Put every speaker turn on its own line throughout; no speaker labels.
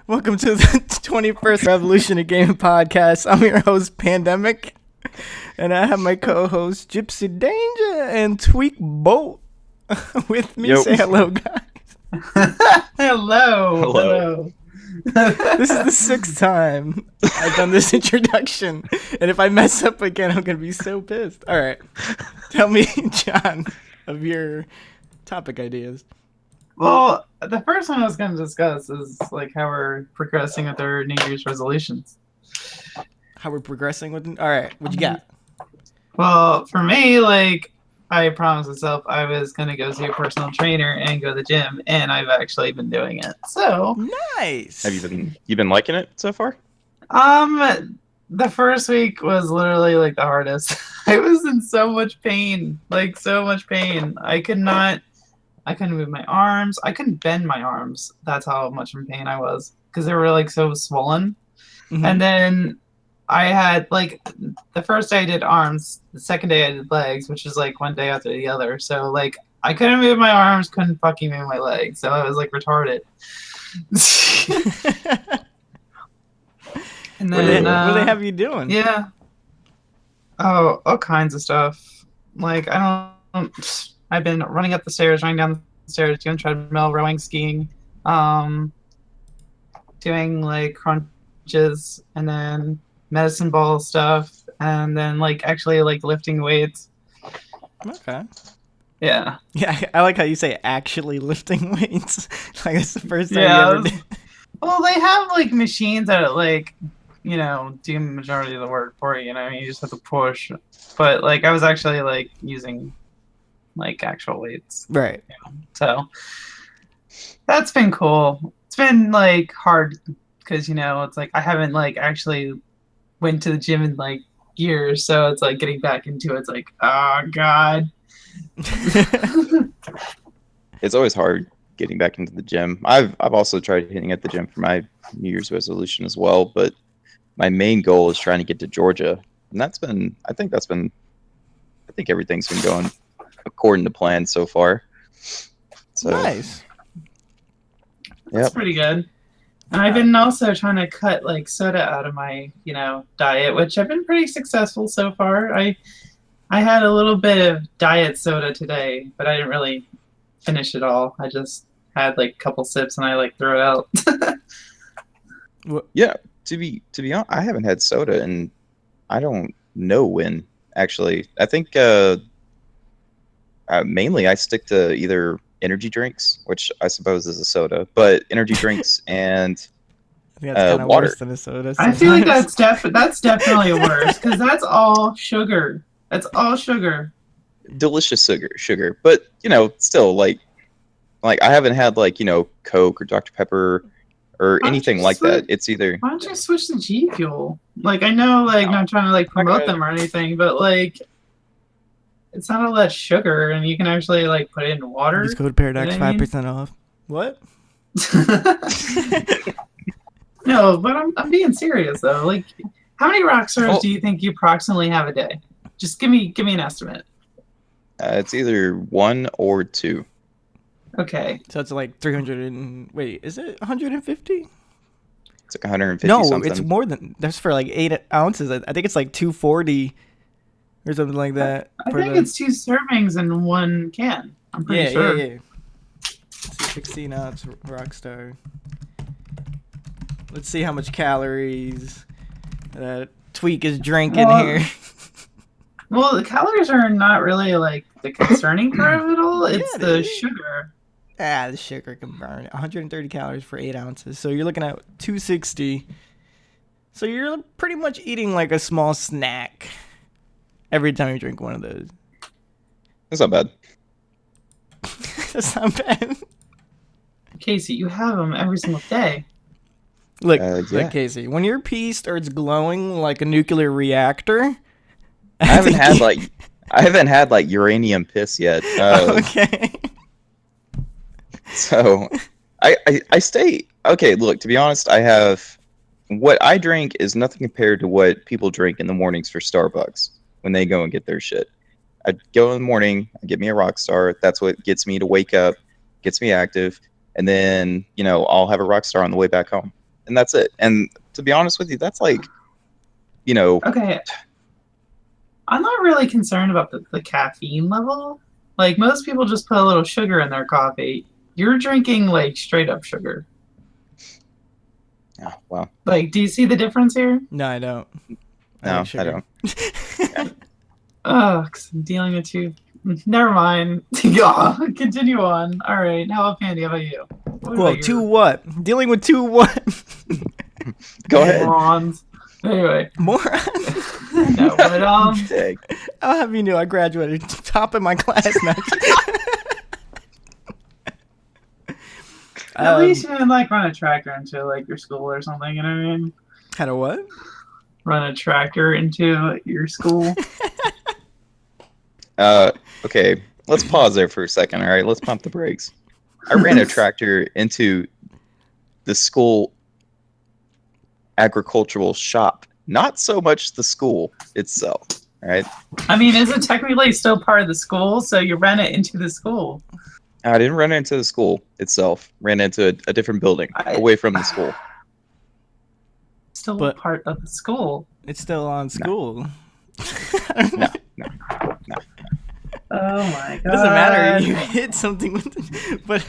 Welcome to the 21st Revolution of Gaming podcast. I'm your host, Pandemic, and I have my co-host, Gypsy Danger and Tweak Bolt with me.
Yo.
Say hello, guys.
Hello.
This is the sixth time I've done this introduction, and if I mess up again, I'm going to be so pissed. All right. Tell me, John, of your topic ideas.
Well, the first one I was going to discuss is like how we're progressing with our New Year's resolutions.
How we're progressing with it? All right. What you got?
Well, for me, like I promised myself I was going to go see a personal trainer and go to the gym, and I've actually been doing it. So,
Nice.
Have you been liking it so far?
the first week was literally like the hardest. I was in so much pain, like so much pain. I couldn't move my arms. I couldn't bend my arms. That's how much in pain I was because they were like so swollen.
Mhm.
And then I had like the first day I did arms, the second day I did legs, which is like one day after the other. So like I couldn't move my arms, couldn't fucking move my legs. So I was like retarded. And
What do
then
they have you doing?
yeah. Oh, all kinds of stuff. Like I've been running up the stairs, running down the stairs, doing treadmill, rowing, skiing, doing like crunches, and then medicine ball stuff, and then like actually like lifting weights.
Okay.
Yeah.
Yeah, I like how you say actually lifting weights. Like that's the first time
Yeah.
you ever did.
Well, they have like machines that like, do the majority of the work for you. You just have to push. But like I was actually like using like actual weights.
Right.
So that's been cool. It's been like hard because it's like I haven't like actually went to the gym in like years, so it's like getting back into it's like, oh god.
It's always hard getting back into the gym. I've also tried hitting at the gym for my New Year's resolution as well, but my main goal is trying to get to Georgia, and I think everything's been going according to plan so far. So
Nice.
That's
Yep.
pretty good. And I've been also trying to cut like soda out of my, diet, which I've been pretty successful so far. I had a little bit of diet soda today, but I didn't really finish it all. I just had like a couple sips and I like threw it out.
Yeah, to be honest, I haven't had soda and I don't know when actually. I think mainly I stick to either energy drinks, which I suppose is a soda, but energy drinks and
I think that's kind of
water.
worse than a soda.
I feel like
sometimes.
that's definitely worse because that's all sugar. That's all sugar.
delicious sugar, but still like I haven't had like Coke or Dr. Pepper or
don't
anything
you
like that.
switch-
It's either
Why don't you switch to G Fuel? Like I know, like not trying to like promote
Okay.
them or anything, but like it's not all that sugar, and you can actually like put it in water.
Just code Paradox
You know what I mean?
5% off. What?
No, but I'm being serious though. Like, how many rock stars
Well-
do you think you approximately have a day? Just give me an estimate.
it's either 1 or 2.
Okay.
So it's like 300 and wait, is it 150?
It's like 150
No,
something.
it's more than that's for like 8 ounces. I think it's like 240 or something like that.
I
for
think
the-
it's 2 servings in 1 can. I'm pretty
yeah,
sure.
yeah. It's a 16 ounce Rockstar. Let's see how much calories that Tweak is drinking
Well,
here.
Well, the calories are not really like the concerning part of it all. It's
Yeah, it
the
is.
sugar.
The sugar can burn 130 calories for 8 ounces. So you're looking at 260. So you're pretty much eating like a small snack every time you drink one of those.
That's not bad.
That's not bad.
Casey, you have them every single day.
Look,
Yeah.
look, Casey, when your pee starts glowing like a nuclear reactor,
I haven't had like uranium piss yet.
Okay.
So I stay okay. Look, to be honest, what I drink is nothing compared to what people drink in the mornings for Starbucks when they go and get their shit. I go in the morning, I get me a Rockstar. That's what gets me to wake up, gets me active, and then I'll have a Rockstar on the way back home. and that's it. And to be honest with you, that's like, you know,
Okay. I'm not really concerned about the caffeine level. Like, most people just put a little sugar in their coffee. You're drinking, like, straight up sugar.
oh, well,
Like, do you see the difference here?
No, I don't.
no,
like sugar.
I don't.
Ugh, 'cause I'm dealing with two. Never mind. Yeah, continue on. All right. How about Pandy? How about you? What
Whoa,
about
two
your
what? Dealing with two what?
Go ahead.
morons? Anyway,
Moron.
no, but
Dang.
I'll have you know I graduated top in my class now.
at least you didn't like run a tractor into like your school or something. You know what I mean?
Had a what?
Run a tractor into your school.
Okay, let's pause there for a second. All right, let's pump the brakes. I ran a tractor into the school agricultural shop, not so much the school itself. All right,
I mean, is it technically still part of the school? So you ran it into the school.
I didn't run into the school itself. Ran into a different building away from the school.
Still
But-
part of the school.
It's still on school.
No,
Oh my god!
It doesn't matter. You hit something with it, but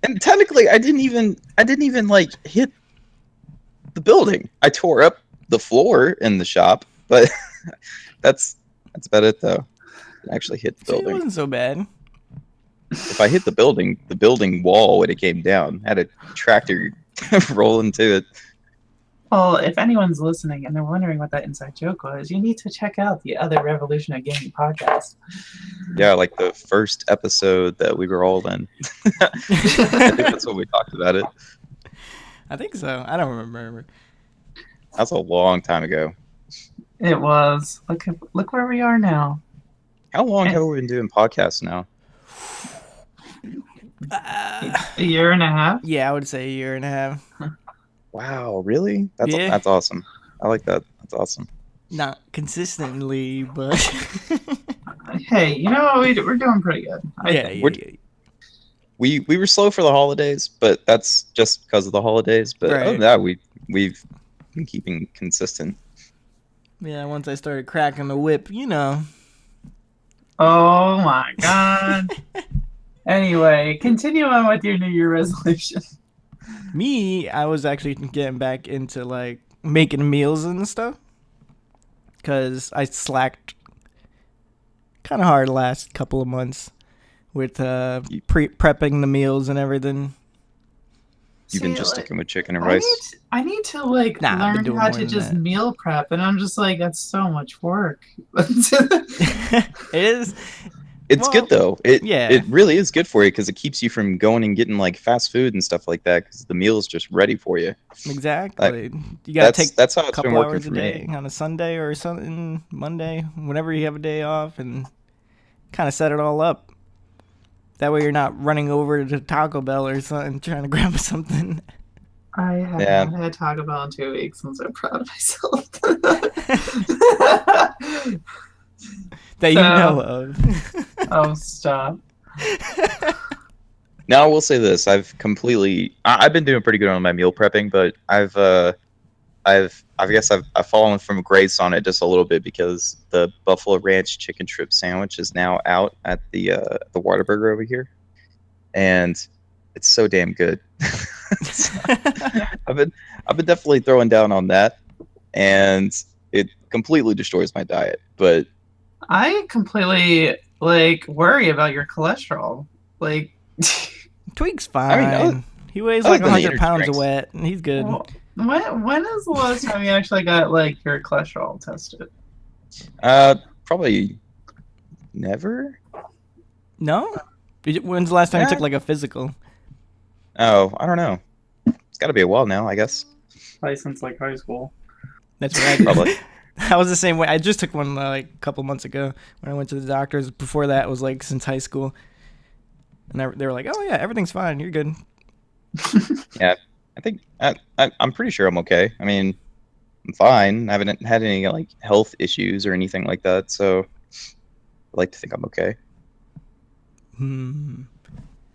and technically, I didn't even like hit the building. I tore up the floor in the shop, but that's about it though. I actually hit the
see, it
building.
wasn't so bad.
If I hit the building wall when it came down, had a tractor roll into it.
Well, if anyone's listening and they're wondering what that inside joke was, you need to check out the other Revolution of Gaming podcast.
Yeah, like the first episode that we were all in. I think that's when we talked about it.
I think so. I don't remember.
That's a long time ago.
It was. Look where we are now.
How long have we been doing podcasts now?
A year and a half.
Yeah, I would say a year and a half.
Wow, really?
Yeah.
That's awesome. I like that. That's awesome.
Not consistently, but
Hey, you know we're doing pretty good.
yeah,
think.
yeah.
We were slow for the holidays, but that's just because of the holidays. But other than that, we've been keeping consistent.
Yeah, once I started cracking the whip, you know.
Oh my god. Anyway, continue on with your New Year resolution.
Me, I was actually getting back into like making meals and stuff. Because I slacked kind of hard last couple of months with prepping the meals and everything.
You've been
See,
just
like,
sticking with chicken and rice.
I need to like
Nah, I've been
learn
doing
how
more
to
than
just
that.
meal prep, and I'm just like, that's so much work.
It is.
It's
Well,
good though.
yeah.
It really is good for you because it keeps you from going and getting like fast food and stuff like that because the meal is just ready for you.
Exactly. You gotta take
That's how
a
it's been
couple
working
hours
for
a day
me.
on a Sunday or something, Monday, whenever you have a day off, and kind of set it all up. That way you're not running over to Taco Bell or something trying to grab something.
I have
Yeah.
not had Taco Bell in 2 weeks, and so proud of myself.
That you
So-
know of.
Oh, stop.
Now I will say this: I've been doing pretty good on my meal prepping, but I've fallen from grace on it just a little bit because the Buffalo Ranch chicken strip sandwich is now out at the Whataburger over here, and it's so damn good. I've been definitely throwing down on that, and it completely destroys my diet. But
I completely like worry about your cholesterol. Like,
Tweak's fine.
I mean,
he weighs
other
like
than the
100 pounds
energy
of wet, and he's good.
when is the last time you actually got like your cholesterol tested?
probably never.
No? When's the last time you
Yeah.
took like a physical?
Oh, I don't know. It's got to be a while now, I guess.
Probably since like high school.
That's what I did.
Probably.
I was the same way. I just took one like a couple months ago when I went to the doctors. Before that was like since high school. And they were like, "Oh yeah, everything's fine. You're good."
I think I'm pretty sure I'm okay. I mean, I'm fine. I haven't had any like health issues or anything like that, so I like to think I'm okay.
Hmm.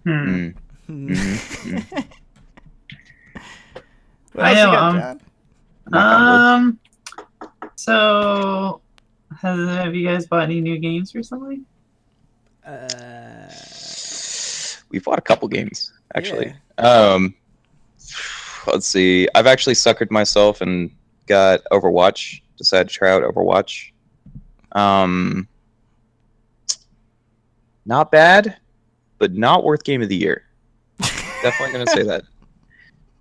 Hmm.
Mm. Mhm.
What
I
else
know,
you got, John?
Knock on wood.
So have you guys bought any new games recently?
We've bought a couple games actually.
Yeah.
Let's see. I've actually suckered myself and got Overwatch. Decided to try out Overwatch. Not bad, but not worth game of the year. Definitely gonna say that.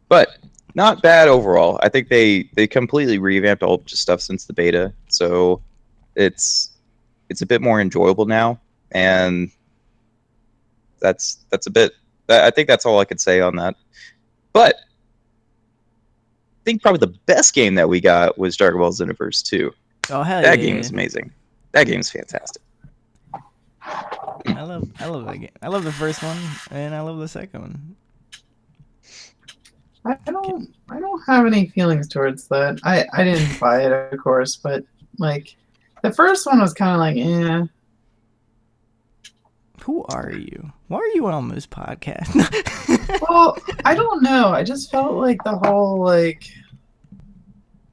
But not bad overall. I think they completely revamped all the stuff since the beta, so it's a bit more enjoyable now, and that's a bit. I think that's all I could say on that. But I think probably the best game that we got was Dragon Ball Xenoverse 2.
Oh hell
That
yeah!
game is amazing. That game's fantastic.
I love that game. I love the first one, and I love the second one.
I don't have any feelings towards that. I didn't buy it, of course, but like the first one was kind of like, eh.
Who are you? Why are you on this podcast?
Well, I don't know. I just felt like the whole like,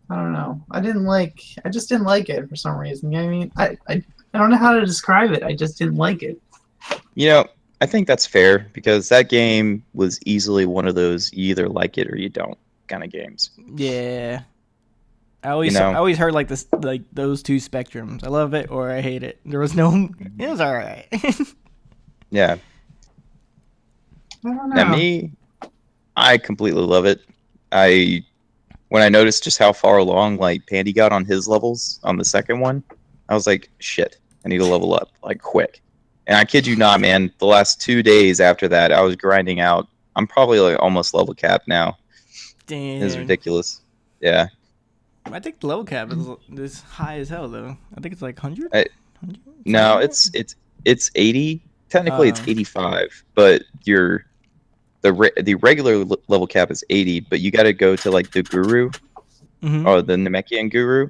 I don't know. I just didn't like it for some reason. You know what I mean? I don't know how to describe it. I just didn't like it.
You know, I think that's fair because that game was easily one of those you either like it or you don't kind of games.
Yeah. I always
You know?
I always heard like this, like those two spectrums. I love it or I hate it. There was no. It was all right.
Yeah.
I don't know.
Now me, I completely love it. When I noticed just how far along like Pandy got on his levels on the second one, I was like, shit, I need to level up like quick. And I kid you not, man, the last 2 days after that, I was grinding out. I'm probably like almost level cap now.
Damn.
It's ridiculous. Yeah.
I think the level cap is high as hell though. I think it's like 100.
No, it's 80. Technically, it's
Oh.
85, but the regular level cap is 80. But you got to go to like the Guru
Mm-hmm.
or the Namekian Guru,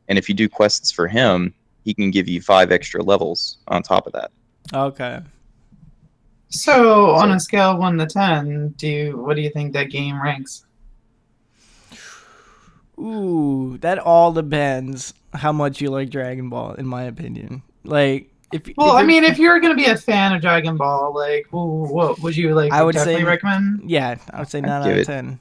and if you do quests for him, he can give you 5 extra levels on top of that.
Okay.
So on a scale of 1 to 10, what do you think that game ranks?
Ooh, that all depends how much you like Dragon Ball, in my opinion. Like,
Well, I mean, if you're gonna be a fan of Dragon Ball, like, what would you like?
I would
definitely
say-
recommend.
yeah, I would say 9
give
out of
it-
10.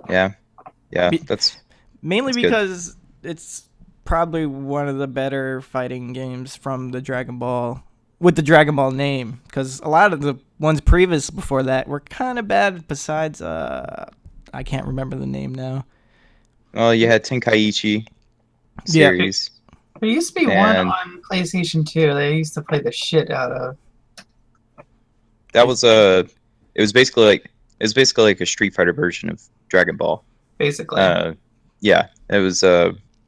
Yeah,
Be-
that's
Mainly
That's good.
because it's probably one of the better fighting games from the Dragon Ball, with the Dragon Ball name. Because a lot of the ones previous before that were kind of bad. Besides, I can't remember the name now.
well, you had Tenkaichi
Yeah.
There
series.
used to be one
And-
on PlayStation 2 that I used to play the shit out of.
That was it was basically like a Street Fighter version of Dragon Ball.
Basically.
Yeah, it was.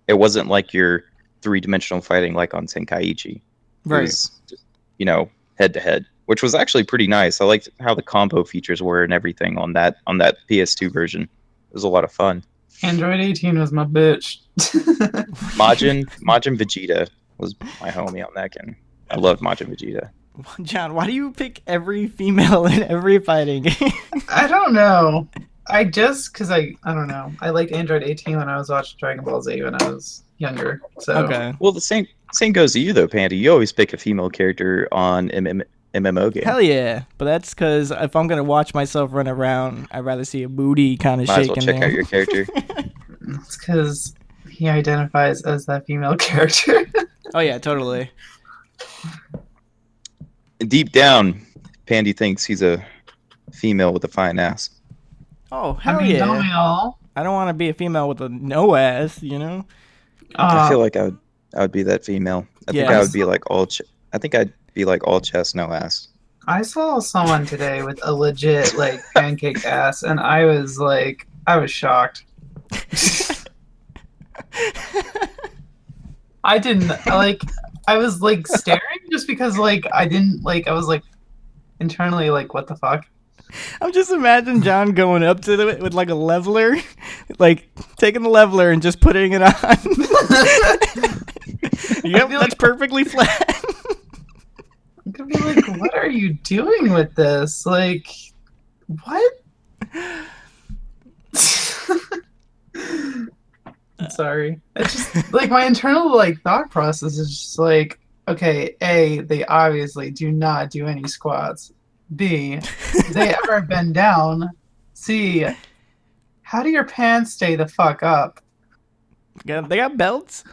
It wasn't like your 3-dimensional fighting like on Tenkaichi. It
Right.
was, head to head, which was actually pretty nice. I liked how the combo features were and everything on that PS2 version. It was a lot of fun.
Android 18 was my bitch.
Majin Vegeta was my homie on that game. I loved Majin Vegeta.
John, why do you pick every female in every fighting game?
I don't know. Because I don't know. I liked Android 18 when I was watching Dragon Ball Z when I was younger. So
Okay.
Well, the same goes to you though, Pandy. You always pick a female character on MMO game.
Hell yeah. But that's because if I'm going to watch myself run around, I'd rather see a booty kind of
Might as well
shaking
check
there.
out your character.
it's because he identifies as that female character.
Oh, yeah, totally.
Deep down, Pandy thinks he's a female with a fine ass.
Oh, hell
I mean,
yeah.
don't we all?
I don't want to be a female with a no ass, you know?
I feel like I would be that female. I think
Yeah.
I would be like I think I'd be like all chest, no ass.
I saw someone today with a legit like pancake ass, and I was shocked. I didn't like. I was like staring just because like I didn't like. I was like internally like, what the fuck?
I'm just imagining John going up to it with like a leveler, like taking the leveler and just putting it on. Yep,
feel
that's
like-
perfectly flat.
I'm gonna be like, what are you doing with this? Like, what? sorry. It's just like my internal like thought process is just like, okay, A, they obviously do not do any squats. B, do they ever bend down? C, how do your pants stay the fuck up?
They got belts.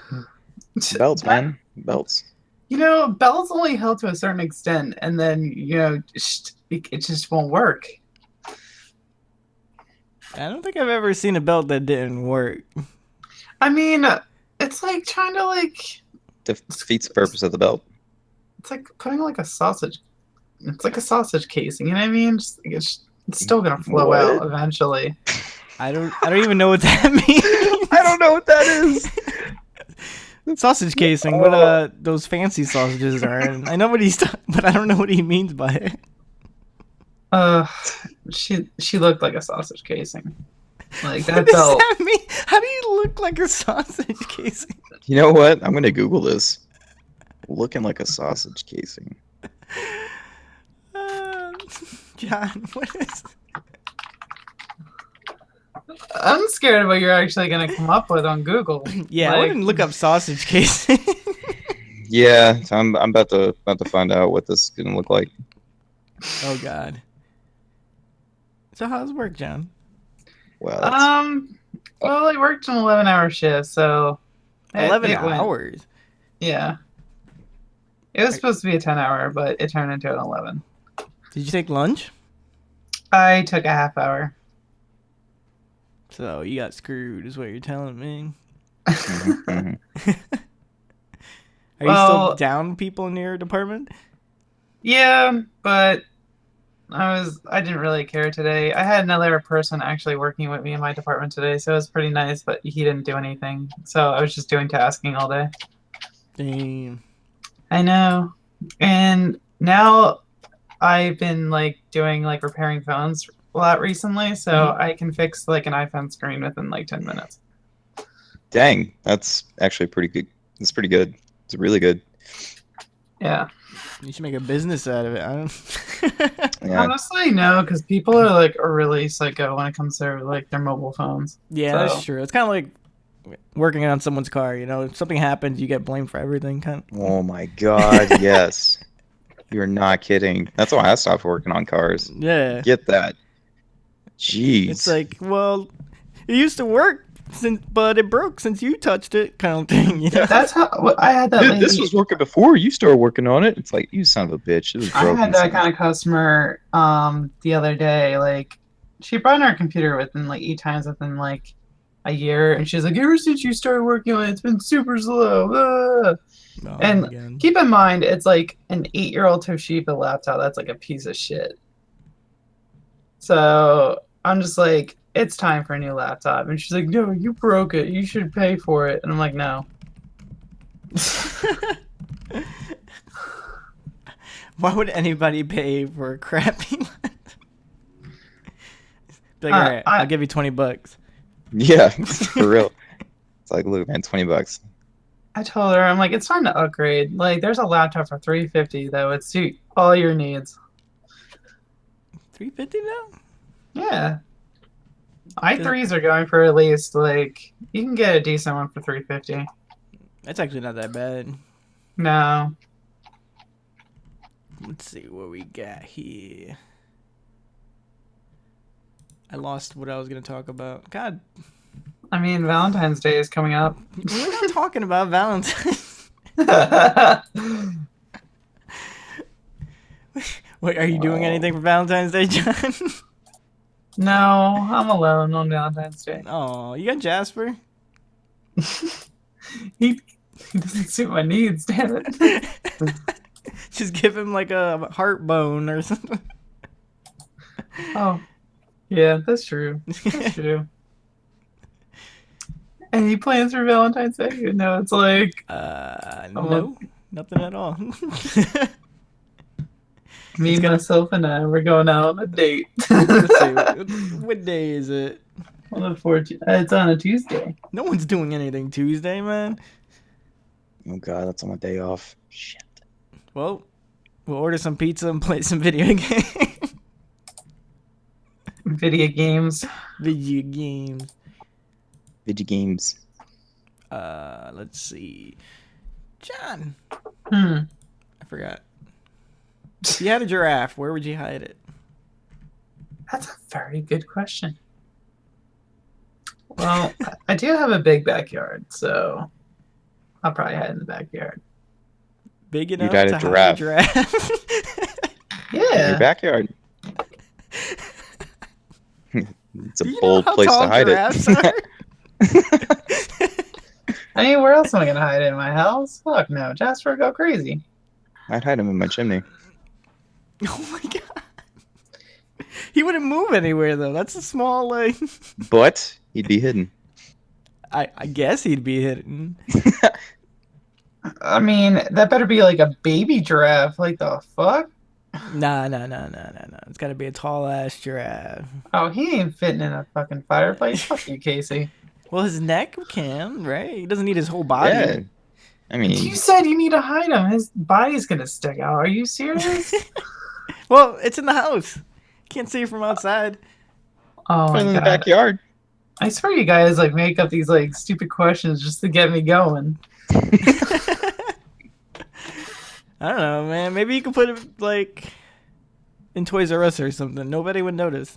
Belts, man. Belts.
You know, belts only help to a certain extent, and then it just won't work.
I don't think I've ever seen a belt that didn't work.
I mean, it's like trying to like
Defeats the purpose of the belt.
it's like putting like a sausage. It's like a sausage casing. You know what I mean? It's still gonna flow
What?
out eventually.
I don't even know what that means.
I don't know what that is.
Sausage casing. What those fancy sausages are. And I know what but I don't know what he means by it.
She looked like a sausage casing. Like
What
that
does
belt.
that mean? How do you look like a sausage casing?
You know what? I'm gonna Google this. Looking like a sausage casing.
John, what is?
I'm scared of what you're actually gonna come up with on Google.
Yeah, I
Like,
wouldn't look up sausage casing.
Yeah, so I'm about to find out what this is gonna look like.
Oh God. So how's it work, John?
Well, that's-
Well, I worked an 11-hour shift, so
11
it went-
hours.
Yeah. It was supposed to be a 10-hour, but it turned into an 11.
Did you take lunch?
I took a half hour.
So you got screwed, is what you're telling me.
Mhm, mhm.
Are you
Well-
still down people in your department?
Yeah, but I didn't really care today. I had another person actually working with me in my department today, so it was pretty nice, but he didn't do anything. So I was just doing tasking all day.
Damn.
I know. And now I've been like doing like repairing phones a lot recently, so I can fix like an iPhone screen within like 10 minutes.
Dang, that's actually pretty good. It's pretty good. It's really good.
Yeah.
You should make a business out of it. I don't.
Yeah.
Honestly, no, because people are really psycho when it comes to like their mobile phones.
Yeah,
So-
that's true. It's kind of like working on someone's car. You know, if something happens, you get blamed for everything. Kind of.
Oh my God, yes. You're not kidding. That's why I stopped working on cars.
Yeah.
Get that. Jeez.
It's like, well, it used to work, but it broke since you touched it, kind of thing. You know.
That's how I had that.
Dude,
lady,
this was working before you started working on it. It's like, you son of a bitch. It was
I
broken.
had that
since-
kind of customer the other day. Like, she brought in our computer within like 8 times within like a year, and she's like, ever since you started working on it, it's been super slow. Ah."
Oh,
and
again.
Keep in mind, it's like an 8-year-old Toshiba laptop that's like a piece of shit. So I'm just like, it's time for a new laptop. And she's like, no, you broke it. You should pay for it. And I'm like, no.
Why would anybody pay for a crappy laptop? Be like,
Uh,
all right,
I-
I'll give you $20.
Yeah, for real. It's like, look, man, $20.
I told her, I'm like, it's time to upgrade. Like, there's a laptop for $350 that would suit all your needs.
$350 now?
Yeah. i3s are going for at least, like, you can get a decent one for $350.
That's actually not that bad.
No.
Let's see what we got here. I lost what I was going to talk about. God,
I mean, Valentine's Day is coming up.
we're not talking about Valentine's. Wait, are you doing
Oh.
anything for Valentine's Day, John?
No, I'm alone on Valentine's Day.
Oh, you got Jasper?
He doesn't suit my needs, damn it.
Just give him like a heart bone or something.
Oh, yeah, that's true. That's true. Any plans for Valentine's Day? No, it's like
No, nothing at all.
me,
It's gonna-
myself, and I. We're going out on a date.
Let's see, what day is it?
On the 14th. It's on a Tuesday.
No one's doing anything Tuesday, man.
Oh, God, that's on my day off. Shit.
Well, we'll order some pizza and play some video games.
Video games.
Video games.
Video games.
Let's see. John.
Hmm.
I forgot. If you had a giraffe, where would you hide it?
That's a very good question. Well, I do have a big backyard, so I'll probably hide in the backyard.
Big
You'd
enough
hide
to
a
hide a
giraffe.
giraffe?
In your
Yeah.
backyard. It's a
Do you know
bold
how
place
tall
to hide
giraffes
it.
are?
I mean, where else am I gonna hide it? In my house? Fuck no. Jasper, go crazy.
I'd hide him in my chimney.
Oh my god. He wouldn't move anywhere though. That's a small like.
But he'd be hidden.
I guess he'd be hidden.
I mean, that better be like a baby giraffe. Like the fuck?
Nah. It's gotta be a tall ass giraffe.
Oh, he ain't fitting in a fucking fireplace. Fuck you, Casey.
Well, his neck can, right? He doesn't need his whole body.
Yeah. I mean,
You said you need to hide him. His body's gonna stick out. Are you serious?
Well, it's in the house. Can't see it from outside.
Oh
put
my
him in the
god.
backyard.
I swear you guys like make up these like stupid questions just to get me going.
I don't know, man. Maybe you could put it like in Toys R Us or something. Nobody would notice.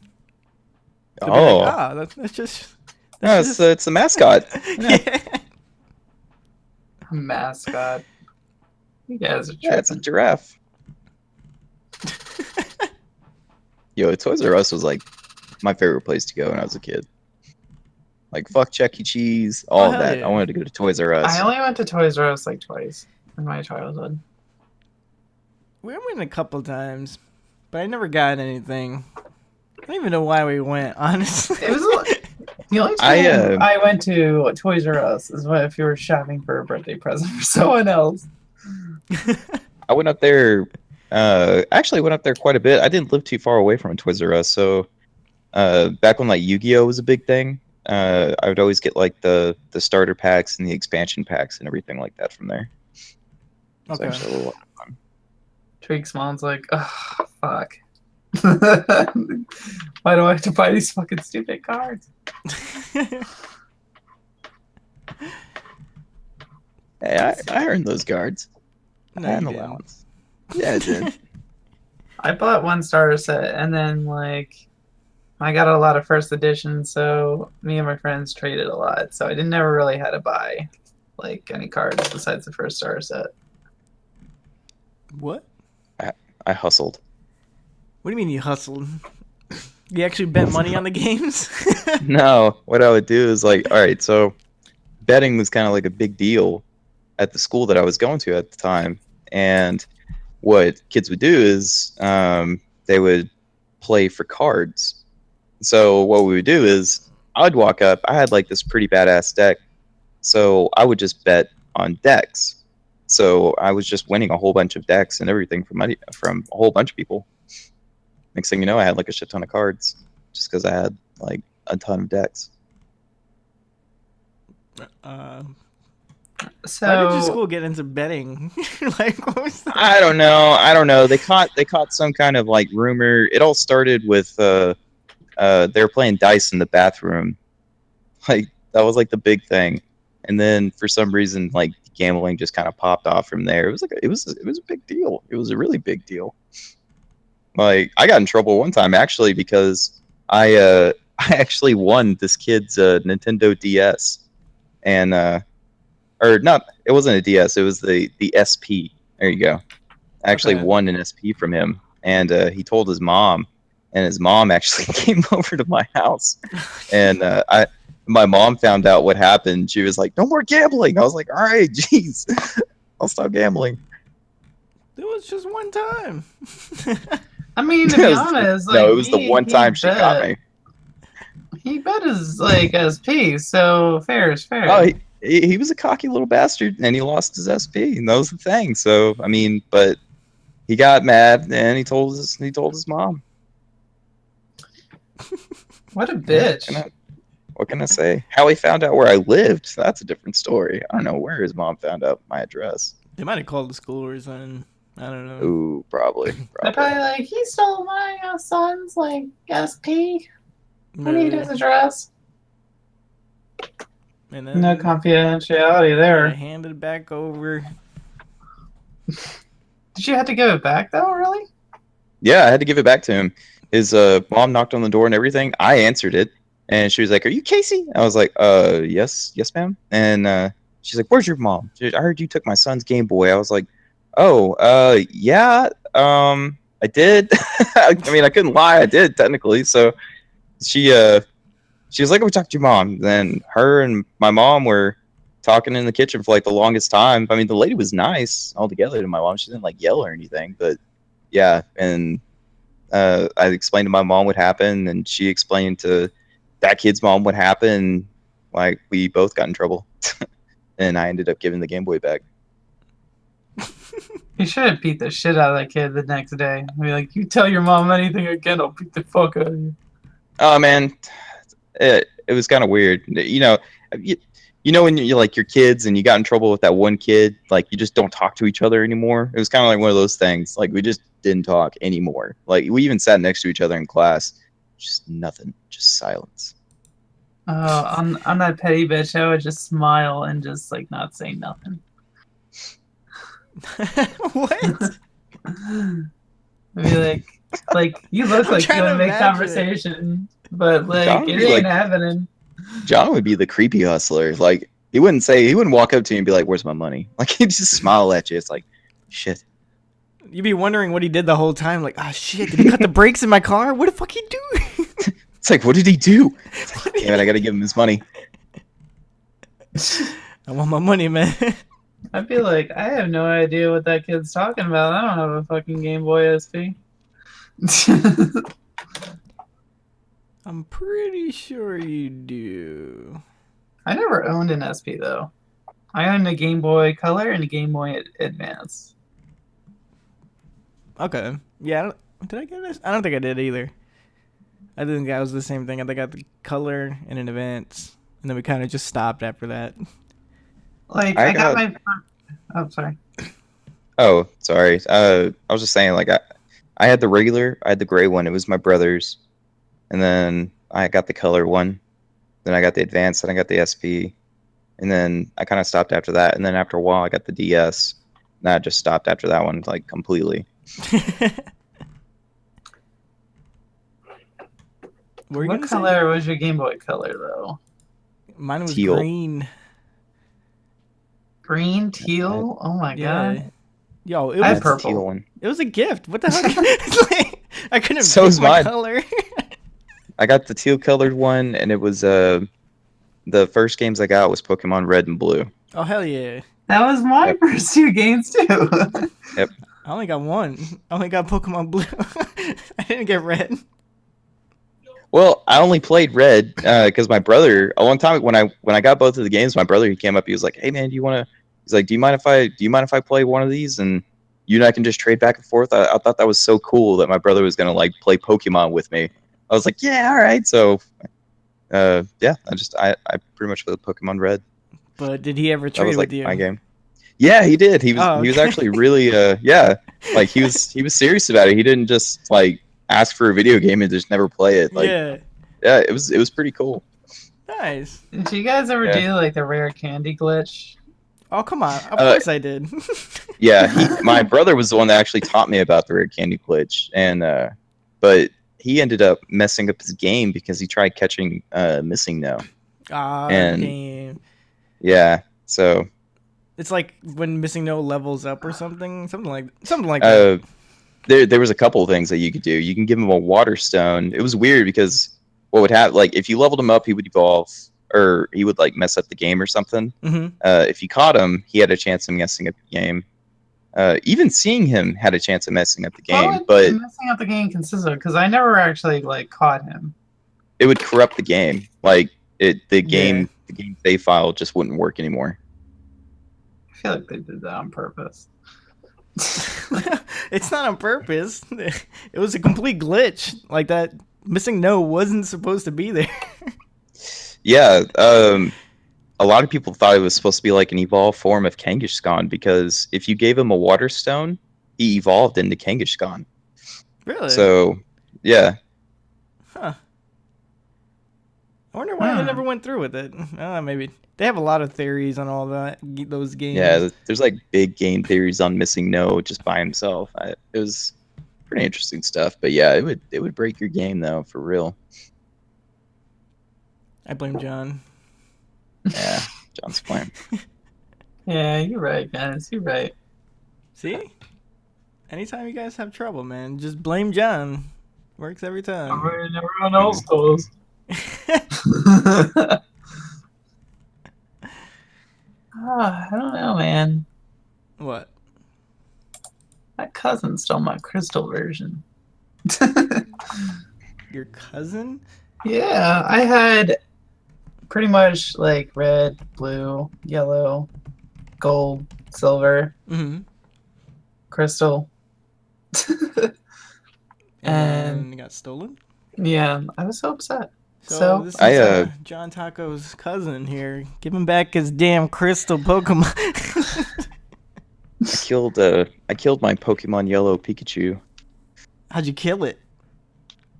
They'd be
Oh,
like, that's just.
no, it's a mascot.
Yeah.
Mascot. You guys are
Yeah, it's a
tripping.
giraffe. Yo, Toys R Us was like my favorite place to go when I was a kid. Like fuck Chuck E. Cheese, all
Oh,
of
hell
that.
yeah.
I wanted to go to Toys R Us.
I only went to Toys R Us like twice in my childhood.
We went a couple times, but I never got anything. I don't even know why we went, honestly.
It was the only time
I
I went to Toys R Us is when if you were shopping for a birthday present for someone else.
I went up there. Actually, went up there quite a bit. I didn't live too far away from a Toys R Us, so back when like Yu-Gi-Oh was a big thing, I would always get like the starter packs and the expansion packs and everything like that from there. It was
Okay.
actually a little fun.
Tweak Smalls like, oh fuck. Why do I have to buy these fucking stupid cards?
Hey, I earned those guards.
No,
I had
you
an
didn't.
allowance. Yeah, I did.
I bought one starter set and then like I got a lot of first editions, so me and my friends traded a lot. So I didn't never really had to buy like any cards besides the first starter set.
What?
I hustled.
What do you mean you hustled? You actually bet money on the games?
No, what I would do is like, all right, so betting was kind of like a big deal at the school that I was going to at the time, and what kids would do is they would play for cards. So what we would do is I'd walk up. I had like this pretty badass deck, so I would just bet on decks. So I was just winning a whole bunch of decks and everything from a whole bunch of people. Next thing you know, I had like a shit ton of cards just because I had like a ton of decks.
So
Why did your school get into betting? Like, what was that?
I don't know. They caught some kind of like rumor. It all started with they were playing dice in the bathroom. Like that was like the big thing. And then for some reason like gambling just kind of popped off from there. It was like it was a big deal. It was a really big deal. Like I got in trouble one time actually because I actually won this kid's Nintendo DS. And or not, it wasn't a DS, it was the SP. There you go. I actually
Okay.
won an SP from him, and he told his mom, and his mom actually came over to my house, and my mom found out what happened. She was like, "No more gambling." I was like, "All right, jeez, I'll stop gambling."
It was just one time.
I mean, to
It
be
was-
honest, like,
no, it was the one time she
bet.
got me.
He bet his like SP, so fair is fair.
Oh, he was a cocky little bastard, and he lost his SP, and that was the thing. So I mean, but he got mad, and he told his mom.
What a bitch.
What can I say? How he found out where I lived, that's a different story. I don't know where his mom found out my address.
They might have called the school or something. I don't know.
Ooh, probably.
They're probably like, he stole my son's like SP. I need his
Maybe.
address.
And then
No confidentiality
I
there.
handed it back over.
Did you have to give it back though? Really?
Yeah, I had to give it back to him. His mom knocked on the door and everything. I answered it, and she was like, "Are you Casey?" I was like, yes, ma'am." And she's like, "Where's your mom? I heard you took my son's Game Boy." I was like, "Oh, yeah, I did." I mean, I couldn't lie, I did technically. So she was like, "Oh, we talked to your mom." Then her and my mom were talking in the kitchen for like the longest time. I mean, the lady was nice altogether to my mom. She didn't like yell or anything, but yeah. And I explained to my mom what happened, and she explained to that kid's mom what happened. Like, we both got in trouble, and I ended up giving the Game Boy back.
You should have beat the shit out of that kid the next day. Be like, you tell your mom anything again, I'll beat the fuck out of you.
Oh man, it was kind of weird. You know when you're like your kids and you got in trouble with that one kid, like you just don't talk to each other anymore. It was kind of like one of those things. Like we just didn't talk anymore. Like we even sat next to each other in class, just nothing, just silence.
On that petty bitch, I would just smile and just like not say nothing.
What?
Be like you look
I'm
like you
trying
want
to
to make
imagine it.
conversation, but like
John would
it
be
ain't
like-
happening.
John would be the creepy hustler. Like he wouldn't walk up to you and be like, "Where's my money?" Like he'd just smile at you. It's like, shit.
You'd be wondering what he did the whole time. Like, ah, shit, did he cut the brakes in my car? What the fuck he do?
It's like, what did he do? Damn it, I gotta give him his money.
I want my money, man.
I'd be like, I have no idea what that kid's talking about. I don't have a fucking Game Boy SP.
I'm pretty sure you do.
I never owned an SP though. I owned a Game Boy Color and a Game Boy Advance.
Okay. Yeah, did I get this? I don't think I did either. I think that was the same thing. I think I got the color and an Advance. And then we kind of just stopped after that.
Like
I
I got
got-
my. Oh, sorry.
Oh, sorry. I was just saying, like, I had the regular, I had the gray one. It was my brother's, and then I got the color one. Then I got the advanced, and I got the SP, and then I kind of stopped after that. And then after a while, I got the DS, and I just stopped after that one, like completely.
What were you
What
gonna say?
color was your Game Boy Color though?
Mine was
Teal.
green.
Green, teal. Oh my
Yeah.
god.
Yo, it
I had
was
That's the
purple.
teal one.
it was a gift. What the hell? It's like, I couldn't
So
pick
is
my
mine.
color.
I got the teal colored one, and it was the first games I got was Pokemon Red and Blue.
Oh hell yeah!
That was my
Yep.
first two games too.
I only got one. I only got Pokemon Blue. I didn't get Red.
Well, I only played Red because my brother. A long time when I got both of the games, my brother he came up. He was like, "Hey man, do you want to?" He's like, do you mind if I play one of these and you and I can just trade back and forth? I thought that was so cool that my brother was gonna like play Pokemon with me. I was like, yeah, all right. So, yeah, I pretty much played Pokemon Red.
But did he ever
That
trade
was like
with you?
my game. Yeah, he did. He was
Oh,
he was
okay.
actually really yeah, like he was serious about it. He didn't just like ask for a video game and just never play it. Like
Yeah.
yeah, it was pretty cool.
Nice.
Did you guys ever
Yeah.
do like the rare candy glitch?
Oh come on! Of course I did.
Yeah, my brother was the one that actually taught me about the rare candy glitch, and but he ended up messing up his game because he tried catching Missing No.
Ah,
And-
damn.
Yeah, so
It's like when Missing No levels up or something like that.
there was a couple of things that you could do. You can give him a water stone. It was weird because what would happen, like if you leveled him up, he would evolve, or he would like mess up the game or something.
Mm-hmm.
If you caught him, he had a chance of messing up the game. Even seeing him had a chance of messing up the game,
What would
but
messing up the game consist of? Because I never actually like caught him.
it would corrupt the game. Like the
Yeah.
game save file just wouldn't work anymore.
I feel like they did that on purpose.
It's not on purpose. It was a complete glitch. Like that Missing No wasn't supposed to be there.
Yeah, a lot of people thought it was supposed to be like an evolved form of Kangaskhan because if you gave him a water stone, he evolved into Kangaskhan.
Really?
So, yeah,
Huh. I wonder why they never went through with it. Maybe they have a lot of theories on all those games.
Yeah, there's like big game theories on Missing No just by himself. It was pretty interesting stuff. But yeah, it would break your game though, for real.
I blame John.
Yeah, John's playing.
Yeah, you're right, guys. You're right.
See? Anytime you guys have trouble, man, just blame John. Works every time.
Never on old schools. I don't know, man.
What?
My cousin stole my crystal version.
Your cousin?
Yeah, I had pretty much like red, blue, yellow, gold, silver,
Mm-hmm.
crystal.
And it got stolen?
Yeah, I was so upset.
So
So?
this is
I,
John Taco's cousin here. Give him back his damn crystal Pokemon.
I killed my Pokemon Yellow Pikachu.
How'd you kill it?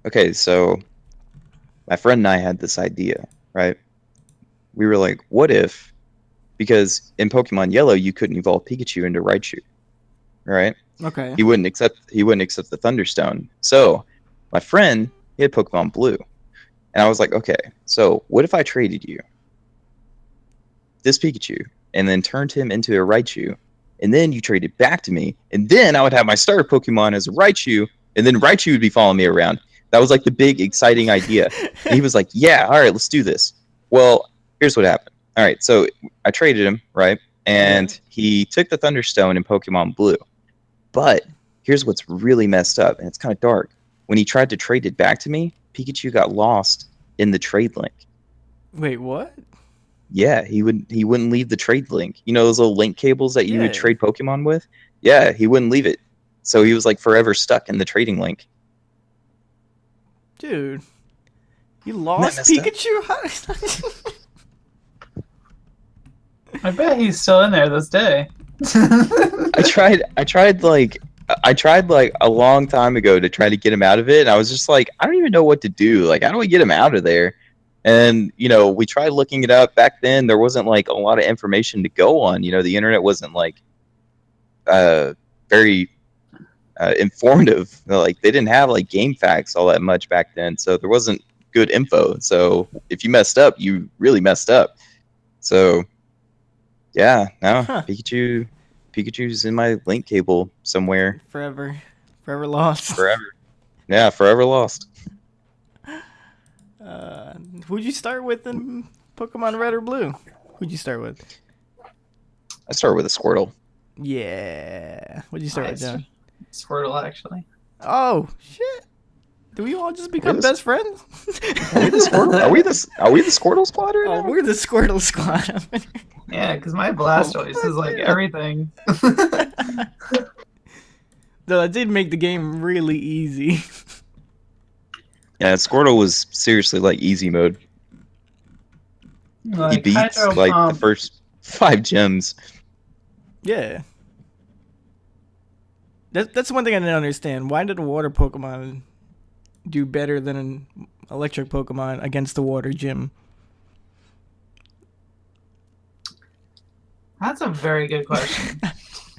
Okay, so my friend and I had this idea, right? We were like, what if, because in Pokemon Yellow you couldn't evolve Pikachu into Raichu, right?
Okay.
He wouldn't accept the Thunderstone. So my friend, he had Pokemon Blue, and I was like, okay, so what if I traded you this Pikachu and then turned him into a Raichu, and then you traded back to me, and then I would have my starter Pokemon as a Raichu, and then Raichu would be following me around. That was like the big exciting idea. And he was like, yeah, all right, let's do this. Well, here's what happened. All right, so I traded him, right? And he took the Thunderstone in Pokemon Blue. But here's what's really messed up, and it's kind of dark. When he tried to trade it back to me, Pikachu got lost in the trade link.
Wait, what?
Yeah, he wouldn't leave the trade link. You know those little link cables that you would
Yeah.
trade Pokemon with? Yeah, he wouldn't leave it. So he was like forever stuck in the trading link.
Dude. You lost
messed up?
Pikachu? How-
I bet he's still in there this day.
I tried like a long time ago to try to get him out of it, and I was just like, I don't even know what to do. Like, how do I get him out of there? And we tried looking it up. Back then there wasn't like a lot of information to go on. The internet wasn't like very informative. Like, they didn't have like game facts all that much back then, so there wasn't good info. So if you messed up, you really messed up. So yeah, no,
Huh.
Pikachu's in my link cable somewhere.
Forever lost.
Forever. Yeah, forever lost.
Who'd you start with in Pokemon Red or Blue? Who'd you start with?
I started with a Squirtle.
Yeah. What'd you start with,
Nice.
John?
Squirtle, actually.
Oh, shit. Do we all just become
Really?
best friends?
Are we the Squirtle? Are we the Squirtle squad right
Oh,
now?
we're the Squirtle squad.
Yeah, because my Blastoise is like everything.
Though that did make the game really easy.
Yeah, Squirtle was seriously like easy mode. He
Like,
beats
Hydro
like the
Pump.
first 5 gems.
Yeah. That's one thing I didn't understand. Why did a water Pokemon do better than an electric Pokemon against the water gym?
That's a very good question.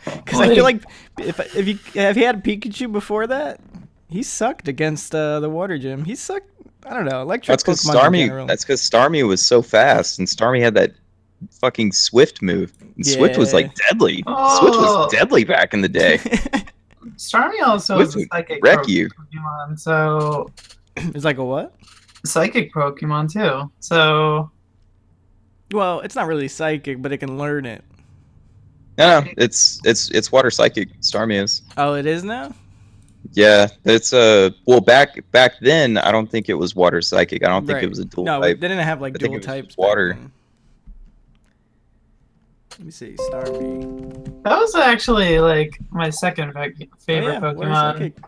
Because I feel like if you had Pikachu before that, he sucked against the water gym. He sucked. I don't know. Electric
That's because
Pokemon in general.
Starmie was so fast, and Starmie had that fucking Swift move. And Swift was like deadly. Swift was deadly back in the day.
Starmie also
Swift
is a
would
psychic
wreck you.
Pokemon, so
It's like a what?
psychic Pokemon too. So
Well, it's not really psychic, but it can learn it.
No, it's water psychic. Starmie is.
Oh, it is now?
Yeah, it's well back then. I don't think it was water psychic. I don't think
Right.
it was a dual
No,
type.
they didn't have like
I think
dual
it was
types.
just water.
back then. Let me see. Starmie.
that was actually like my second favorite
Oh, yeah, water
Pokemon.
psychic.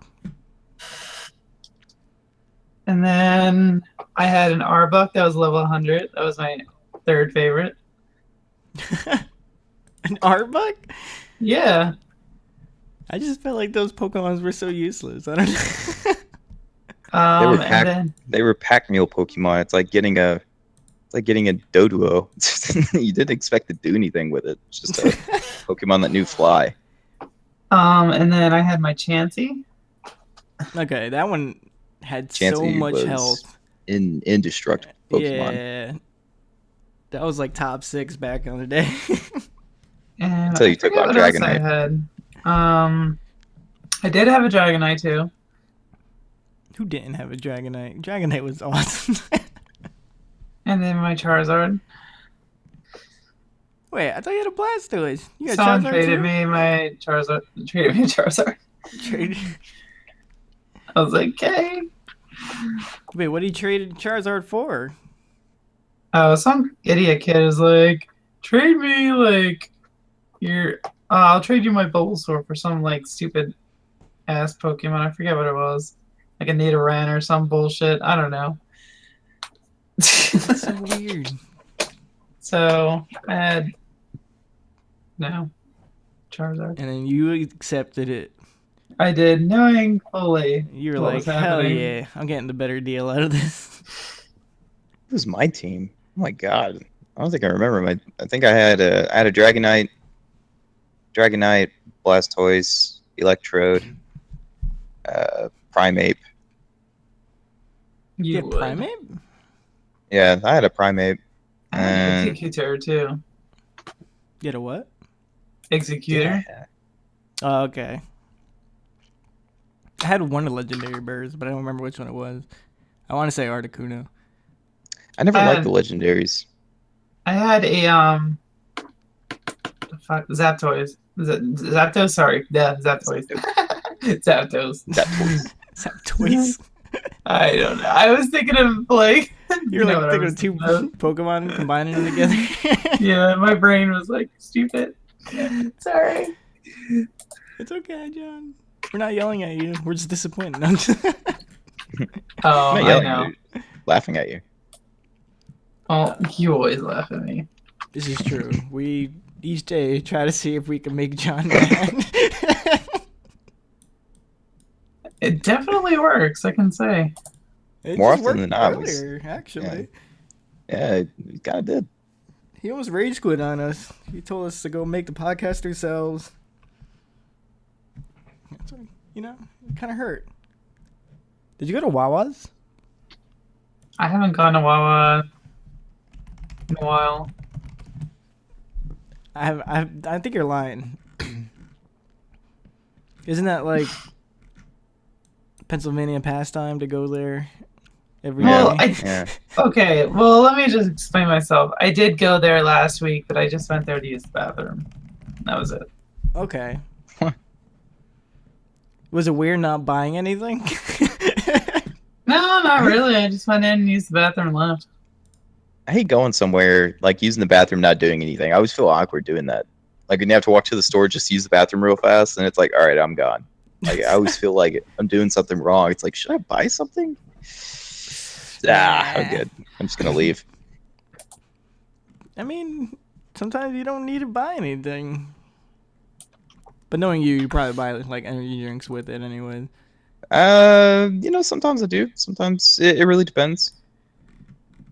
And then I had an Arbok that was level 100. That was my third favorite.
An Arbok?
Yeah.
I just felt like those Pokemons were so useless. I don't know.
They were
And then
They were pack mule Pokemon. It's like getting a It's like getting a Doduo. You didn't expect to do anything with it. It's just a Pokemon that knew fly.
And then I had my Chansey.
Okay, that one had so
Chansey
much
was
health.
Indestructible Pokemon.
Yeah. That was like top 6 back in the day.
And
Until you
I
took
forget
on
what else I
Dragonite.
had. I did have a Dragonite too.
Who didn't have a Dragonite? Dragonite was awesome.
And then my Charizard.
Wait, I thought you had a Blastoise. You got
Someone
Charizard
traded
too?
me my Charizard. Traded me a Charizard.
Traded.
I was like, okay.
Wait, what did he trade Charizard for?
Some idiot kid is like, trade me like your. I'll trade you my Bulbasaur for some like stupid ass Pokemon. I forget what it was, like a Nidoran or some bullshit. I don't know.
That's so weird.
So I had Charizard.
And then you accepted it.
I did, knowing fully.
You were
What
like,
was
hell
happening?
yeah, I'm getting the better deal out of this.
It was my team. Oh my god. I don't think I remember. I think I had a Dragonite, Blastoise, Electrode, Primeape.
You
You
get
would.
Primeape?
Yeah, I had a Primeape.
I had
And
Executor too.
Get a what?
Executor.
yeah.
Oh, okay. I had one of Legendary Birds, but I don't remember which one it was. I want to say Articuno.
I never liked the
And-
legendaries.
I had a Zapdos. Zapdos? Sorry. Yeah, Zapdos. Zapdos.
That toys.
Is that toys?
I don't know. I was thinking of like
You're
you know
like
what I
thinking
was
of two
thinking of.
Pokemon combining them together.
Yeah, my brain was like stupid. Sorry.
It's okay, John. We're not yelling at you. We're just disappointed. I'm just-
Oh,
I'm not
I
yelling
know.
at you, laughing at you.
Oh, you always laugh at me.
This is true. We each day try to see if we can make John mad.
It definitely works, I can say.
It
More
just
often
worked
than not, it was-
earlier, actually.
Yeah, it kind of did.
He almost rage quit on us. He told us to go make the podcast ourselves. That's what, you know, it kind of hurt. Did you go to Wawa's?
I haven't gone to Wawa in a while.
I think you're lying. Isn't that like Pennsylvania pastime to go there every day?
Well,
Yeah.
Okay, well, let me just explain myself. I did go there last week, but I just went there to use the bathroom. That was it.
Okay.
Huh.
Was it weird not buying anything?
No, not really. I just went in and used the bathroom and left.
I hate going somewhere, like using the bathroom, not doing anything. I always feel awkward doing that. Like when you have to walk to the store, just use the bathroom real fast, and it's like, all right, I'm gone. Like I always feel like I'm doing something wrong. It's like, should I buy something? I'm good. I'm just gonna leave.
I mean, sometimes you don't need to buy anything. But knowing you, you probably buy like energy drinks with it anyway.
Sometimes I do. Sometimes it really depends.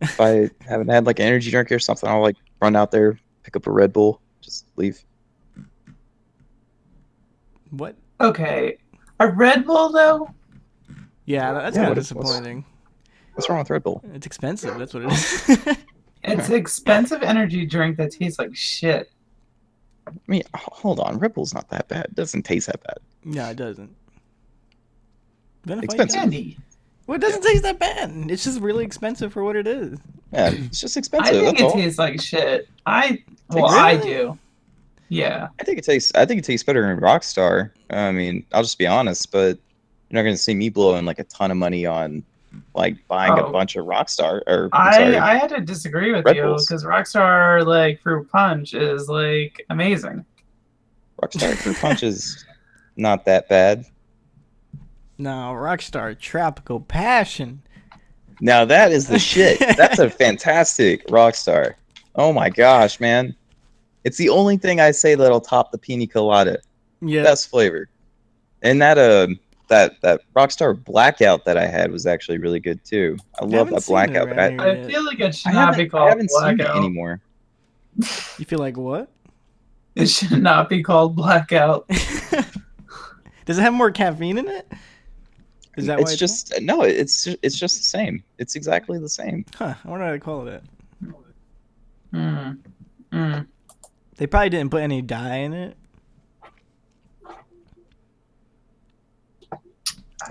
If I haven't had like an energy drink or something, I'll like run out there, pick up a Red Bull, just leave.
What?
Okay. A Red Bull, though?
Yeah, that's
Yeah,
kind of
what's-
disappointing.
What's wrong with Red Bull?
It's expensive. That's what it is.
It's an expensive energy drink that tastes like shit.
I mean, hold on, Red Bull's not that bad. It doesn't taste that bad.
No, it doesn't. Then if I
Expensive.
don't-
Candy.
Well, it doesn't taste that bad. It's just really expensive for what it is.
Yeah, it's just
I
expensive.
think
That's
it
all.
tastes like shit. I
Really?
do. Yeah.
I think it tastes better than Rockstar. I mean, I'll just be honest, but you're not gonna see me blowing like a ton of money on like buying a
Oh.
bunch of Rockstar or I'm sorry,
I had to disagree with
Red
you
Bulls.
because Rockstar like Fruit Punch is like amazing.
Rockstar Fruit Punch is not that bad.
No, Rockstar Tropical Passion.
Now that is the shit. That's a fantastic Rockstar. Oh my gosh, man. It's the only thing I say that'll top the pina colada.
Yeah.
Best flavor. And that that Rockstar Blackout that I had was actually really good too. I love
haven't
that
seen it
Blackout, but
around here.
I
Yeah.
feel like it should
I
not be
haven't, I
called
haven't seen it
Blackout.
anymore.
You feel like what?
It should not be called Blackout.
Does it have more caffeine in it? Is that why
It's just no, it's just the same. It's exactly the same.
Huh? I wonder how they call it.
Mm. Mm.
They probably didn't put any dye in it.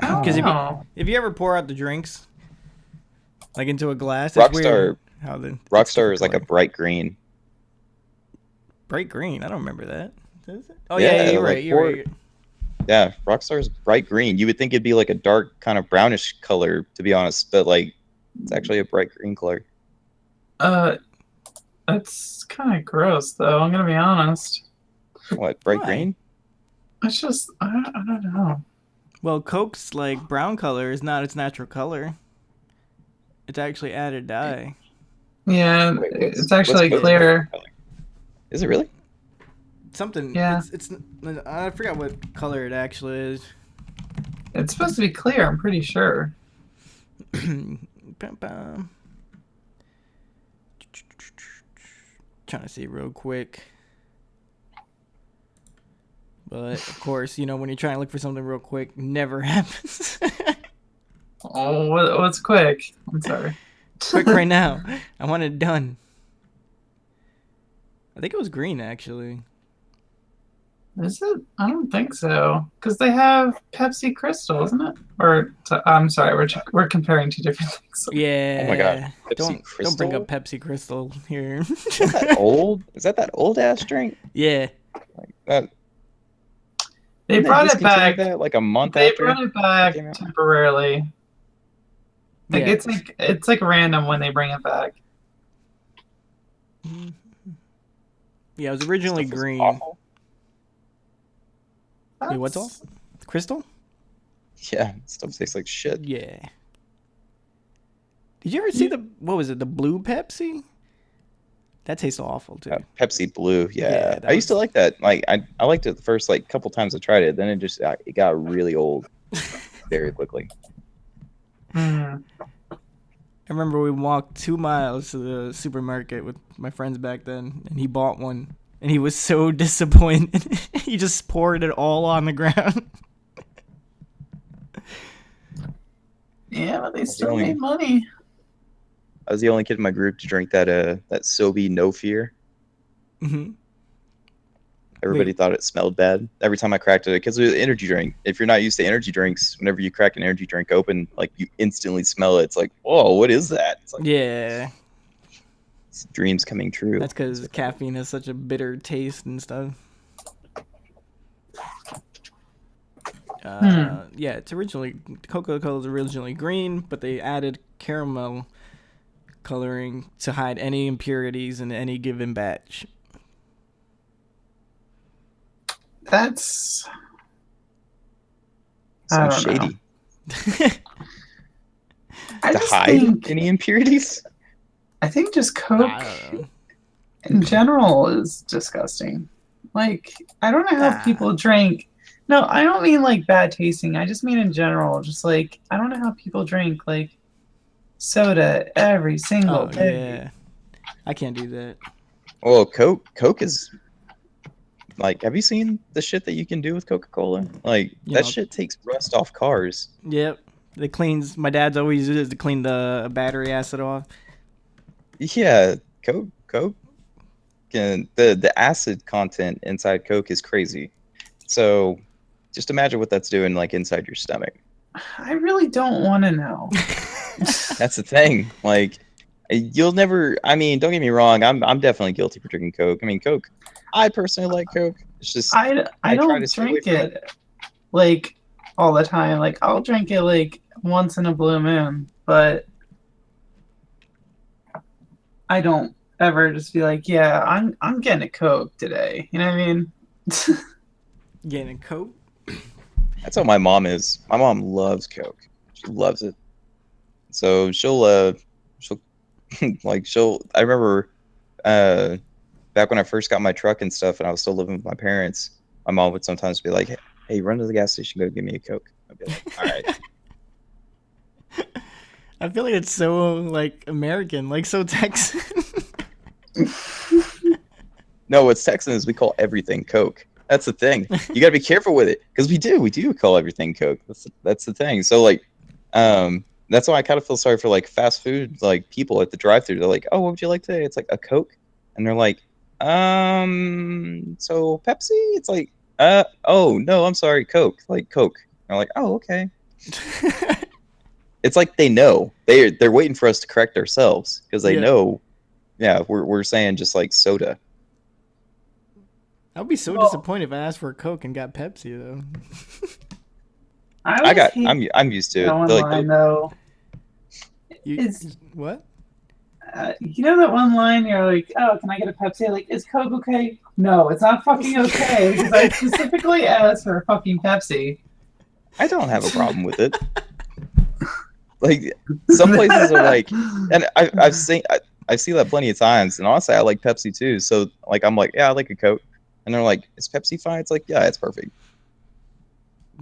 I don't
'Cause if you-
know.
If you ever pour out the drinks, like into a glass, it's weird how the it's
Rockstar is
different
like a
color.
bright green.
bright green. I don't remember that. Is it? Oh
Yeah,
yeah, you're
like
right. You're right.
Yeah, Rockstar is bright green. You would think it'd be like a dark kind of brownish color, to be honest, but like it's actually a bright green color.
That's kind of gross, though. I'm gonna be honest.
What, bright
Why?
green?
It's just I don't know.
Well, Coke's like brown color is not its natural color. It's actually added dye.
Yeah,
Wait,
it's actually
Coke's
clear.
color? Is it really?
Something.
Yeah.
It's I forgot what color it actually is.
It's supposed to be clear. I'm pretty sure.
Bum, bum. Trying to see real quick. But of course, you know, when you're trying to look for something real quick, never happens.
Oh, what's quick? I'm sorry.
Quick right now. I want it done. I think it was green actually.
Is it? I don't think so. Because they have Pepsi Crystal, isn't it? Or I'm sorry, we're comparing two different things.
Yeah.
Oh my God. Pepsi
Don't bring
Crystal?
up Pepsi Crystal here.
Is that old? Is that old ass drink?
Yeah.
Like that.
They
didn't
brought it
discontinue
back.
that like a month
They
after.
brought it back
came out?
temporarily. Like
Yeah.
it's like random when they bring it back.
Yeah, it was originally
Stuff was
green.
awful.
Wait, what's
That's-
all? Crystal?
Yeah, stuff tastes like shit.
Yeah. Did you ever see what was it, the blue Pepsi? That tastes awful too.
Pepsi Blue,
Yeah,
yeah.
that
I used to
was-
like that. Like I liked it the first like couple times I tried it. Then it got really old very quickly.
Mm.
I remember we walked 2 miles to the supermarket with my friends back then, and he bought one, and he was so disappointed. He just poured it all on the ground.
Yeah, but they
the
still
only-
made money.
I was the only kid in my group to drink that Sobe No Fear.
Hmm.
Everybody thought it smelled bad every time I cracked it because it was an energy drink. If you're not used to energy drinks, whenever you crack an energy drink open, like you instantly smell it. It's like, whoa, what is that? It's like
Yeah,
it's dreams coming true.
that's because caffeine has such a bitter taste and stuff. Yeah, it's originally Coca-Cola is originally green, but they added caramel coloring to hide any impurities in any given batch.
That's I
so
don't
shady.
I
To
just
hide
think
any impurities?
I think just Coke
I don't know.
in general is disgusting. Like I don't know how
Ah.
people drink. No, I don't mean like bad tasting. I just mean in general. Just like I don't know how people drink like soda every single
Oh
day.
yeah, I can't do that.
Well, Coke is like, have you seen the shit that you can do with Coca-Cola? Like
You
that
know-
shit takes rust off cars.
Yep, it cleans. My dad's always uses it to clean the battery acid off.
Yeah, Coke can the acid content inside Coke is crazy. So just imagine what that's doing like inside your stomach.
I really don't want to know.
That's the thing. Like you'll never. I mean, don't get me wrong. I'm definitely guilty for drinking Coke. I mean, Coke. I personally like Coke. It's just
I
try
don't
to stay away
drink
from
it like all the time. Like I'll drink it like once in a blue moon, but I don't ever just be like, yeah, I'm getting a Coke today. You know what I mean?
Getting a Coke.
that's how my mom is. My mom loves Coke. She loves it. So she'll like I remember back when I first got my truck and stuff and I was still living with my parents, my mom would sometimes be like, hey, run to the gas station, go give me a Coke. Okay. All right.
I feel like it's so like American, like so Texan.
No, what's Texan is we call everything Coke. That's the thing. You got to be careful with it because we do call everything Coke. That's the thing. So like, that's why I kind of feel sorry for like fast food like people at the drive-thru. They're like, "Oh, what would you like today?" It's like a Coke, and they're like, so Pepsi." It's like, oh no, I'm sorry, Coke. Like Coke. And they're like, "Oh, okay." It's like they know they're waiting for us to correct ourselves because they
Yeah.
know. Yeah, we're saying just like soda.
I would be so
Well-
disappointed if I asked for a Coke and got Pepsi though.
I got. I'm used to it.
that one
They're like,
line though.
You,
It's-
what?
You know that one line you're like, oh, can I get a Pepsi? Like, is Coke okay? No, it's not fucking okay because I specifically asked for a fucking Pepsi.
I don't have a problem with it. Like some places are like, and I've seen that plenty of times. And honestly, I like Pepsi too. So like I'm like, yeah, I like a Coke. And they're like, is Pepsi fine? It's like, yeah, it's perfect.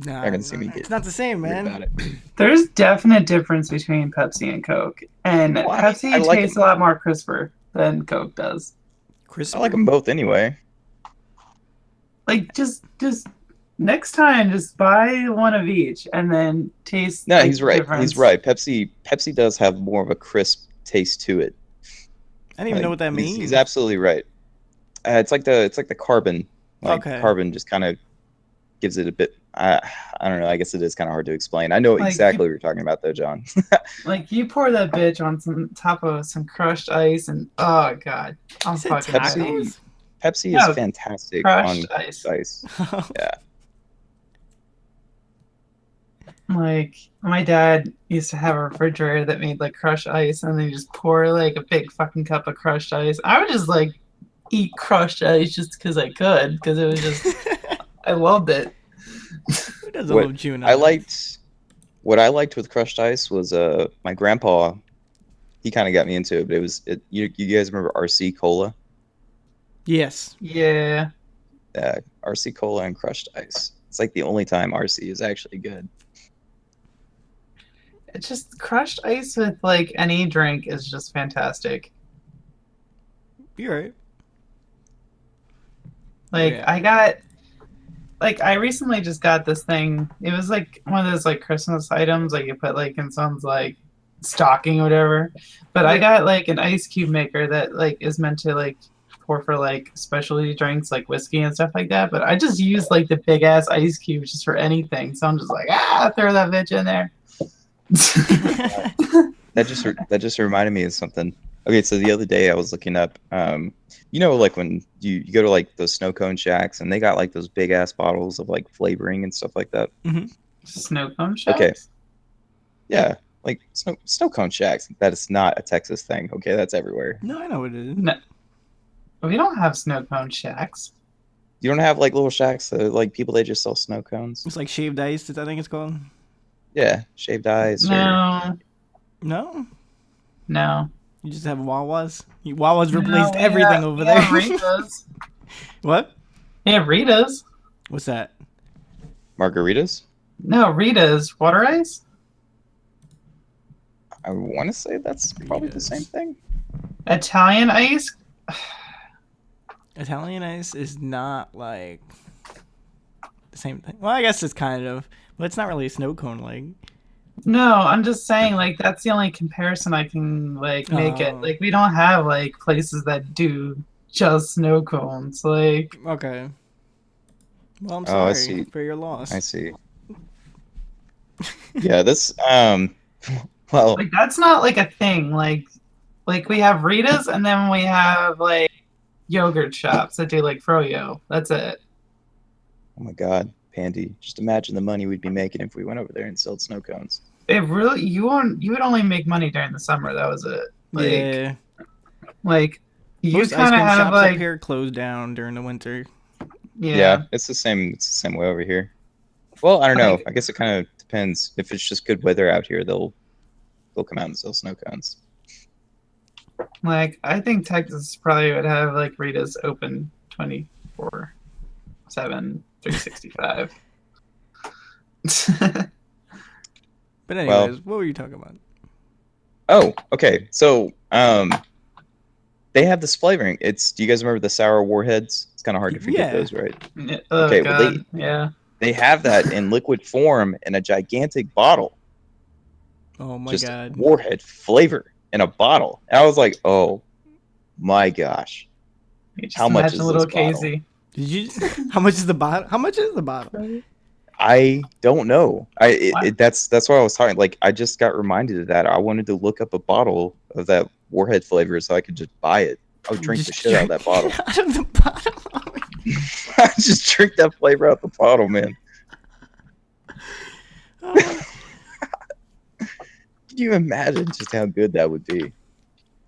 Nah,
They're gonna see me get
it's not the same,
weird
man.
about it.
There's definite difference between Pepsi and Coke, and
Well,
Pepsi
I like
tastes
them.
a lot more crisper than Coke does.
Crisp.
I like them both anyway.
Like, just next time, just buy one of each, and then taste.
No,
like,
he's
the
right.
difference.
He's right. Pepsi does have more of a crisp taste to it.
I don't even know what that
He's-
means.
He's absolutely right. It's like the carbon. Like
Okay.
carbon just kind of gives it a bit. I don't know. I guess it is kind of hard to explain. I know
Like,
exactly what you're talking about, though, John.
Like, you pour that bitch on some top of some crushed ice, and oh god, I'm
You said
fucking
Pepsi?
happy.
tacos?
Pepsi
No,
is fantastic on
Crushed ice.
ice. Yeah.
Like, my dad used to have a refrigerator that made like crushed ice, and then you just pour like a big fucking cup of crushed ice. I would just like eat crushed ice just because I could, because it was just I loved it.
Who doesn't
What
love chewing
I
on ice?
what I liked with crushed ice was my grandpa. He kind of got me into it, but you guys remember RC Cola?
Yes.
Yeah,
RC Cola and crushed ice. It's like the only time RC is actually good.
it's just crushed ice with like any drink is just fantastic.
You're right.
Like
Yeah.
I recently just got this thing. It was like one of those like Christmas items like you put like in someone's like stocking or whatever. But I got like an ice cube maker that like is meant to like pour for like specialty drinks like whiskey and stuff like that. But I just use like the big ass ice cubes just for anything. So I'm just like, throw that bitch in there.
That just reminded me of something. Okay, so the other day I was looking up, like when you go to like those snow cone shacks and they got like those big ass bottles of like flavoring and stuff like that.
Snow cone shacks?
Okay. Yeah, like snow cone shacks. That is not a Texas thing. Okay, that's everywhere.
No, I know what it is.
No. We don't have snow cone shacks.
You don't have like little shacks that like people they just sell snow cones.
It's like shaved ice. I think it's called.
Yeah, shaved ice. Or,
No.
No,
No.
you just have Wawas. Wawas replaced
No,
everything over there.
Ritas.
What?
Yeah, Ritas.
What's that?
margaritas.
No, Ritas. Water ice?
I want to say that's probably the
Ritas.
same thing.
Italian ice?
Italian ice is not like the same thing. Well, I guess it's kind of, but it's not really a snow cone. Like,
No, I'm just saying, like, that's the only comparison I can, like, make it.
Oh.
Like, we don't have, like, places that do just snow cones. Like,
okay. Well, I'm
Oh, I
sorry
see.
for your loss.
I see. Yeah, this well,
like that's not, like, a thing. Like, we have Ritas, and then we have, like, yogurt shops that do, like, froyo. That's it.
oh my God, Pandy! Just imagine the money we'd be making if we went over there and sold snow cones.
It really, you would only make money during the summer. That was it. Like,
yeah.
like, you
Most ice
kind of
cream
have,
shops
like,
up here close down during the winter.
yeah.
It's the same. It's the same way over here. Well, I don't know.
Like-
I guess it kind of depends. If it's just good weather out here, they'll come out and sell snow cones.
Like, I think Texas probably would have, like, Ritas open 24/7, 365.
But
Well-
anyways, what were you talking about?
Oh, okay. So, they have this flavoring. Do you guys remember the sour warheads? It's kind of hard to forget
Yeah.
those, right?
Yeah. Oh,
Okay, well,
God. Yeah.
They have that in liquid form in a gigantic bottle.
Oh my
Just
god.
warhead flavor in a bottle. And I was like, oh my gosh.
You just
How much
imagine
is
little
this bottle?
Casey.
Did you? How much is the bottle? How much is the bottle?
I don't know.
Wow.
That's why I was talking. Like, I just got reminded of that. I wanted to look up a bottle of that warhead flavor so I could just buy it. I would drink the
Just
shit out of that bottle.
Out of the bottle.
I just drink that flavor out the bottle, man.
Oh,
Can you imagine just how good that would be?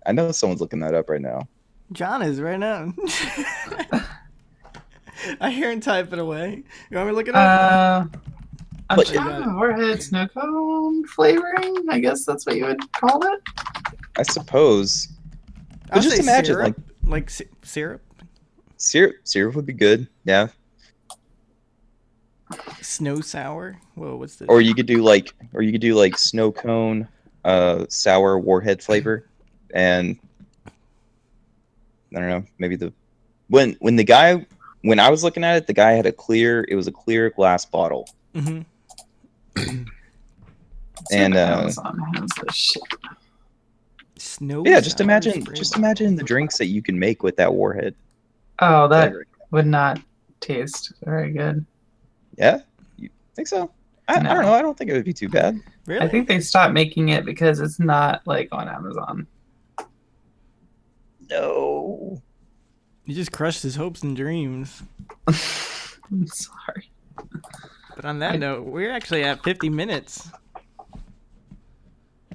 I know someone's looking that up right now.
John is right now. I hear him type it away. You want me to look it up?
I'm
But-
trying warhead snow cone flavoring. I guess that's what you would call it.
I suppose.
I'll
just
say
imagine,
syrup. Like syrup,
Syrup would be good. Yeah.
snow sour. Whoa, what's this?
Or you could do like snow cone, sour warhead flavor, and I don't know, maybe when I was looking at it, the guy had it was a clear glass bottle.
Mm-hmm.
And,
Amazon has this shit.
Snow.
Yeah, just
sour
imagine the drinks that you can make with that warhead.
Oh, that
flavor.
would not taste very good.
Yeah, you think so? I
No.
don't know. I don't think it would be too bad.
Really?
I think they stopped making it because it's not like on Amazon.
No.
You just crushed his hopes and dreams.
I'm sorry.
But on that note, we're actually at 50 minutes.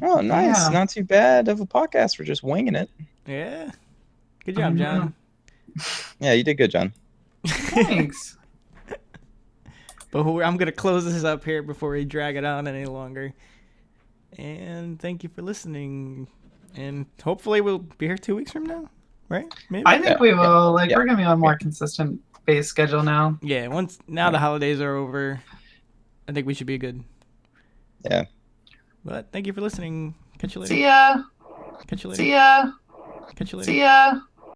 Oh, nice.
Yeah.
Not too bad of a podcast. We're just winging it.
Yeah. Good
I
job,
know.
John.
Yeah, you did good, John.
Thanks.
But I'm going to close this up here before we drag it on any longer. And thank you for listening. And hopefully we'll be here 2 weeks from now, right? Maybe.
I think we will. Like,
yeah.
we're gonna be on a more consistent base schedule now.
Yeah, now the holidays are over, I think we should be good.
Yeah.
But thank you for listening. Catch you later.
See ya.
Catch you later.
See ya.
Catch you later.
See ya.